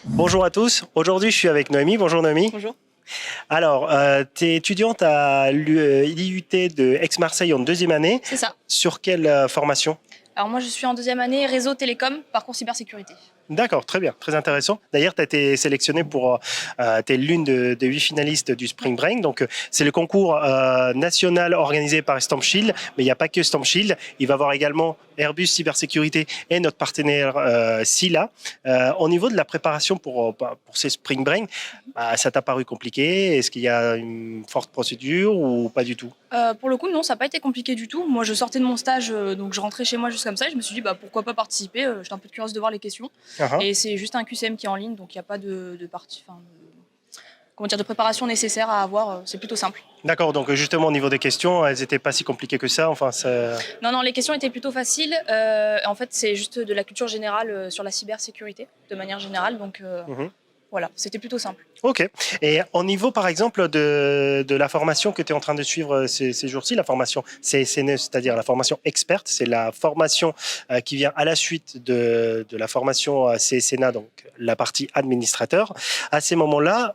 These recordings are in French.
Bonjour à tous, aujourd'hui je suis avec Noémie. Bonjour Noémie. Bonjour. Alors, tu es étudiante à l'IUT de Aix-Marseille en deuxième année. C'est ça. Sur quelle formation? Alors moi je suis en deuxième année réseau télécom, parcours cybersécurité. D'accord, très bien, très intéressant. D'ailleurs, tu as été sélectionnée pour, tu es l'une des 8 finalistes du Spring Brain. Donc, c'est le concours national organisé par Stamp Shield, mais il n'y a pas que Stamp Shield. Il va y avoir également Airbus Cybersécurité et notre partenaire Sila. Au niveau de la préparation pour ces Spring Brain, ça t'a paru compliqué? Est-ce qu'il y a une forte procédure ou pas du tout? Pour le coup, non, ça n'a pas été compliqué du tout. Moi, je sortais de mon stage, donc je rentrais chez moi juste comme ça. Et je me suis dit, pourquoi pas participer. J'étais un peu curieuse de voir les questions. Et c'est juste un QCM qui est en ligne, donc il n'y a pas de préparation nécessaire à avoir. C'est plutôt simple. D'accord, donc justement au niveau des questions, elles n'étaient pas si compliquées que ça. Enfin, non, les questions étaient plutôt faciles. En fait, c'est juste de la culture générale sur la cybersécurité, de manière générale. Donc voilà, c'était plutôt simple. Ok. Et au niveau, par exemple, de la formation que tu es en train de suivre ces jours-ci, la formation CSNE, c'est-à-dire la formation experte, c'est la formation qui vient à la suite de la formation CSNA, donc la partie administrateur. À ces moments-là,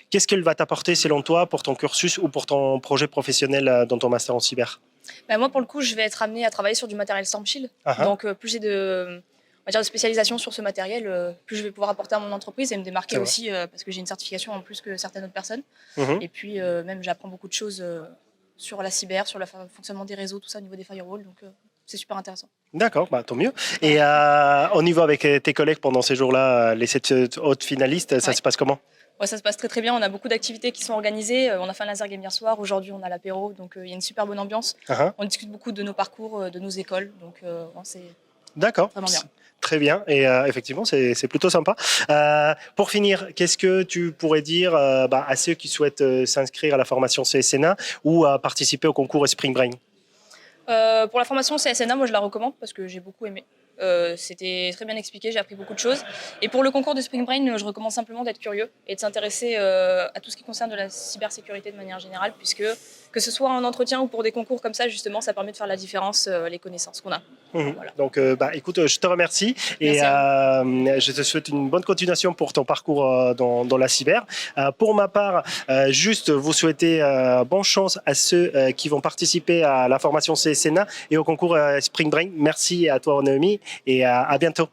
qu'est-ce qu'elle va t'apporter selon toi pour ton cursus ou pour ton projet professionnel dans ton master en cyber? Moi, pour le coup, je vais être amenée à travailler sur du matériel Stamp Shield. Donc, plus j'ai de spécialisation sur ce matériel, plus je vais pouvoir apporter à mon entreprise et me démarquer aussi parce que j'ai une certification en plus que certaines autres personnes. Et puis même j'apprends beaucoup de choses sur la cyber, sur le fonctionnement des réseaux, tout ça au niveau des firewalls. Donc c'est super intéressant. D'accord, tant mieux. Et au niveau avec tes collègues pendant ces jours-là, les 7 autres finalistes, ça se passe comment? Ça se passe très très bien, on a beaucoup d'activités qui sont organisées. On a fait un laser game hier soir, aujourd'hui on a l'apéro, donc il y a une super bonne ambiance. On discute beaucoup de nos parcours, de nos écoles, donc c'est vraiment bien. Très bien, et effectivement, c'est plutôt sympa. Pour finir, qu'est-ce que tu pourrais dire à ceux qui souhaitent s'inscrire à la formation CSNA ou à participer au concours Spring Brain? Pour la formation CSNA, moi je la recommande parce que j'ai beaucoup aimé. C'était très bien expliqué, j'ai appris beaucoup de choses. Et pour le concours de Spring Brain, je recommande simplement d'être curieux et de s'intéresser à tout ce qui concerne de la cybersécurité de manière générale, puisque que ce soit en entretien ou pour des concours comme ça, justement, ça permet de faire la différence, les connaissances qu'on a. Voilà. Donc, écoute, je te remercie et je te souhaite une bonne continuation pour ton parcours dans la cyber. Pour ma part, juste vous souhaiter bonne chance à ceux qui vont participer à la formation CSNA et au concours Spring Brain. Merci à toi, Noémie, et à bientôt.